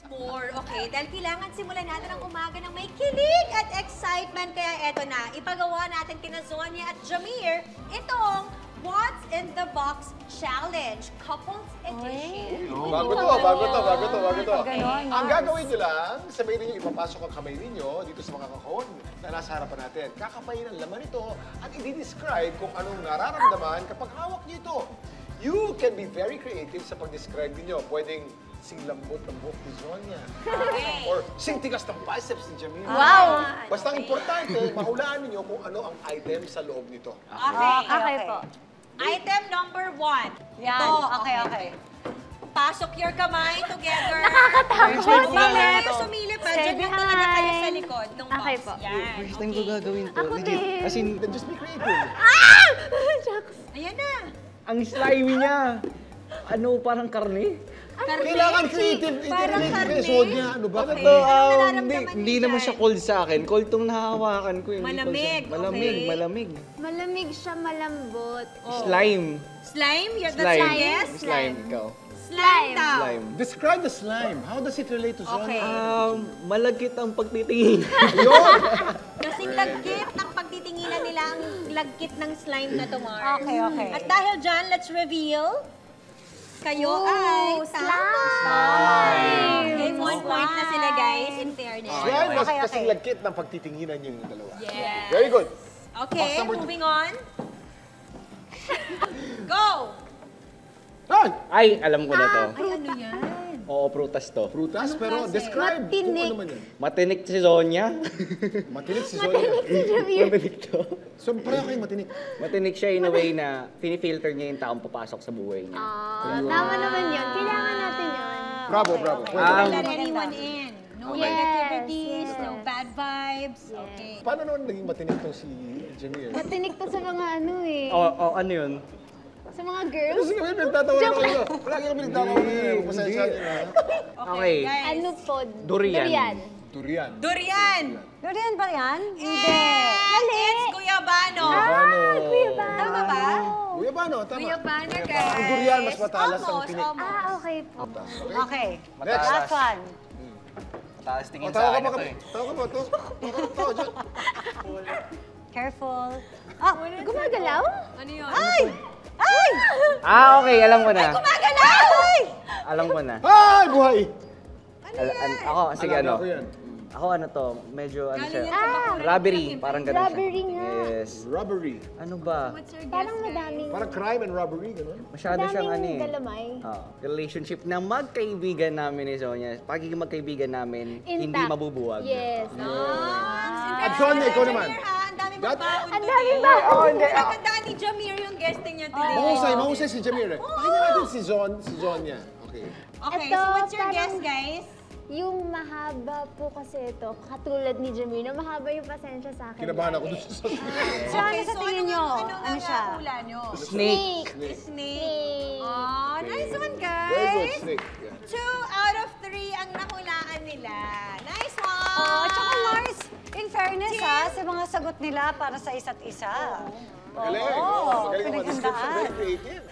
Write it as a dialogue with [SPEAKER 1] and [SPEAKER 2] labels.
[SPEAKER 1] more, okay? Dahil kailangan simulan natin ang umaga ng may kilig at excitement. Kaya eto na, ipagawa natin kina Zonia at Jamir itong What's in the Box Challenge, Couples Edition.
[SPEAKER 2] Bago to. Ang gagawin nyo lang, sabihin ninyo, ipapasok ang kamay ninyo dito sa mga kakahon na nasa harapan natin. Kakapayin ang laman ito at i-describe kung anong nararamdaman kapag hawak nyo ito. You can be very creative sa pag-describe ninyo. Pwedeng sing lambot ng buhok ni Zonia.
[SPEAKER 1] Okay.
[SPEAKER 2] Or sing tigas ng biceps ni Jamil.
[SPEAKER 3] Wow!
[SPEAKER 2] Basta ang importante, mahulaan ninyo kung ano ang item sa loob nito.
[SPEAKER 3] Okay po.
[SPEAKER 1] Item number 1.
[SPEAKER 3] Yan.
[SPEAKER 1] Ito,
[SPEAKER 3] Okay.
[SPEAKER 1] Pasok your kamay together.
[SPEAKER 3] Nakakatakot.
[SPEAKER 1] Sumilip pa. Diyan lang talaga kayo sa likod ng box.
[SPEAKER 3] Okay po.
[SPEAKER 1] Yan.
[SPEAKER 4] First time ko gagawin to.
[SPEAKER 3] Ako
[SPEAKER 4] Legit.
[SPEAKER 3] din.
[SPEAKER 4] As in,
[SPEAKER 2] Then just be creative.
[SPEAKER 1] Ayan na.
[SPEAKER 4] ang slimy niya. Ano, parang karne?
[SPEAKER 2] Kailangan creative.
[SPEAKER 1] Parang karne.
[SPEAKER 2] Zonia, ano ba?
[SPEAKER 1] Okay.
[SPEAKER 4] Ito,
[SPEAKER 1] Anong nararamdaman
[SPEAKER 4] hindi
[SPEAKER 1] niyo
[SPEAKER 4] naman
[SPEAKER 1] dyan?
[SPEAKER 4] siya cold sa akin. Cold tong nahawakan ko. Hindi cold
[SPEAKER 1] Malamig,
[SPEAKER 4] siya. Malamig,
[SPEAKER 1] okay.
[SPEAKER 4] malamig.
[SPEAKER 3] Malamig siya, malambot.
[SPEAKER 4] Slime.
[SPEAKER 1] Slime? That's
[SPEAKER 4] Slime.
[SPEAKER 1] your guess?
[SPEAKER 4] Slime, ikaw.
[SPEAKER 1] Slime daw.
[SPEAKER 4] Slime.
[SPEAKER 2] Describe the slime. How does it relate to
[SPEAKER 1] Okay.
[SPEAKER 2] Zonia?
[SPEAKER 4] Malagkit ang pagtitingin.
[SPEAKER 2] Yun!
[SPEAKER 1] Kasing lagkit ng pagtitinginan nila ang lagkit ng slime na to, Mars.
[SPEAKER 3] Okay.
[SPEAKER 1] At dahil dyan, let's reveal. Kayo ay
[SPEAKER 3] slime!
[SPEAKER 1] Okay, 1 point na sila, guys, in fairness.
[SPEAKER 2] Slime was
[SPEAKER 3] Okay.
[SPEAKER 2] kasing lagkit ng pagtitinginan yung dalawa.
[SPEAKER 1] Yes.
[SPEAKER 2] Very good.
[SPEAKER 1] Okay,
[SPEAKER 2] Box number 2.
[SPEAKER 1] moving on. Go!
[SPEAKER 2] Run!
[SPEAKER 4] Ay, alam ko na to.
[SPEAKER 1] Ay, ano yan?
[SPEAKER 4] Oo, prutas to.
[SPEAKER 2] Prutas, pero describe kung
[SPEAKER 3] Matinik.
[SPEAKER 2] ano man yan.
[SPEAKER 4] Matinik si Zonia.
[SPEAKER 2] Matinik si Zonia.
[SPEAKER 4] Matinik to.
[SPEAKER 2] So, pareho kayong matinik.
[SPEAKER 4] Matinik siya in a way na pinifilter niya yung taong papasok sa buhay niya.
[SPEAKER 3] Tama naman yun. Kailangan natin yun.
[SPEAKER 2] Bravo, bravo.
[SPEAKER 1] Don't let anyone in. No
[SPEAKER 2] Okay.
[SPEAKER 1] negativities, no bad vibes. Okay.
[SPEAKER 2] Paano naman naging matinik tong si Jamir?
[SPEAKER 3] Matinik to sa mga ano eh.
[SPEAKER 4] Ano yun?
[SPEAKER 3] Sa mga
[SPEAKER 2] Ano
[SPEAKER 3] girls.
[SPEAKER 2] sige, may pinagtatawa na kayo. Palagi kami nagtatawa na yun. Pasensya nyo na.
[SPEAKER 4] Okay.
[SPEAKER 1] Guys.
[SPEAKER 3] Ano po?
[SPEAKER 4] Durian.
[SPEAKER 2] Durian.
[SPEAKER 1] Durian!
[SPEAKER 3] Durian ba yan?
[SPEAKER 1] And it's Guyabano.
[SPEAKER 2] Ano?
[SPEAKER 1] Tama ba?
[SPEAKER 2] Guyabano, tama.
[SPEAKER 1] Guyabano, guys.
[SPEAKER 2] Ang durian mas matalas ang
[SPEAKER 1] Almost,
[SPEAKER 2] tinik.
[SPEAKER 1] almost.
[SPEAKER 3] Okay po.
[SPEAKER 1] Okay.
[SPEAKER 2] Next.
[SPEAKER 3] Last one.
[SPEAKER 4] Mataas
[SPEAKER 2] O,
[SPEAKER 4] tingin
[SPEAKER 2] tawa
[SPEAKER 4] sa
[SPEAKER 2] ka
[SPEAKER 4] akin
[SPEAKER 2] pa
[SPEAKER 4] ito
[SPEAKER 2] kami.
[SPEAKER 4] eh.
[SPEAKER 2] Tawa ka pa. Tawa dyan.
[SPEAKER 3] Careful. Oh, gumagalaw?
[SPEAKER 1] Ano yun? Ay!
[SPEAKER 4] Okay, alam ko na.
[SPEAKER 1] Gumagalaw!
[SPEAKER 4] Alam ko na.
[SPEAKER 2] Ay, buhay!
[SPEAKER 4] Ako, sige
[SPEAKER 2] Alam
[SPEAKER 4] ano.
[SPEAKER 2] ko yan.
[SPEAKER 4] Ako ano to, medyo ano siya.
[SPEAKER 1] Galing yan sa bakuran.
[SPEAKER 4] Robbery, parang ganun siya.
[SPEAKER 3] Robbery nga.
[SPEAKER 4] Yes.
[SPEAKER 2] Robbery.
[SPEAKER 4] Ano ba?
[SPEAKER 1] What's your guess,
[SPEAKER 3] Parang
[SPEAKER 1] guys?
[SPEAKER 3] madaming,
[SPEAKER 2] Parang crime and robbery, gano'n?
[SPEAKER 4] Masyado siyang ano eh.
[SPEAKER 3] galamay.
[SPEAKER 4] Relationship na magkaibigan namin ni Sonia. Pagiging magkaibigan namin, hindi
[SPEAKER 3] Intact.
[SPEAKER 4] mabubuwag.
[SPEAKER 3] Yes.
[SPEAKER 2] At Sonia, ikaw naman.
[SPEAKER 1] Ang daming
[SPEAKER 2] That-
[SPEAKER 1] babaon
[SPEAKER 3] Ang
[SPEAKER 1] dun
[SPEAKER 3] daming
[SPEAKER 1] eh.
[SPEAKER 3] baon.
[SPEAKER 1] Pinagandaan ni Jamir yung guesting niya today.
[SPEAKER 2] Mahusay si Jamir eh. Pakinggan natin si Zonia. Okay.
[SPEAKER 1] Okay,
[SPEAKER 3] Ito,
[SPEAKER 1] so what's your
[SPEAKER 3] parang-
[SPEAKER 1] guess, guys?
[SPEAKER 3] Yung mahaba po kasi ito, katulad ni Jamil, na mahaba yung pasensya sa akin.
[SPEAKER 2] Kinabahan ako
[SPEAKER 3] lagi.
[SPEAKER 2] doon sa
[SPEAKER 3] So, ano
[SPEAKER 1] Okay,
[SPEAKER 3] sa
[SPEAKER 1] so
[SPEAKER 3] tingin
[SPEAKER 1] ano
[SPEAKER 3] nyo?
[SPEAKER 1] nga-
[SPEAKER 3] Ano
[SPEAKER 1] nga
[SPEAKER 3] siya?
[SPEAKER 1] hula nyo?
[SPEAKER 4] Snake.
[SPEAKER 1] Snake.
[SPEAKER 3] Snake.
[SPEAKER 1] Oh, nice one, guys.
[SPEAKER 2] Very good, Snake. Yeah.
[SPEAKER 1] 2 out of 3 ang nahulaan nila. Nice one!
[SPEAKER 5] Oh, tsaka Mars, in fairness sa mga sagot nila para sa isa't isa.
[SPEAKER 2] Magaling.
[SPEAKER 5] Oo,
[SPEAKER 2] Magaling naman. Description,
[SPEAKER 5] pinaghandaan.
[SPEAKER 2] very creative.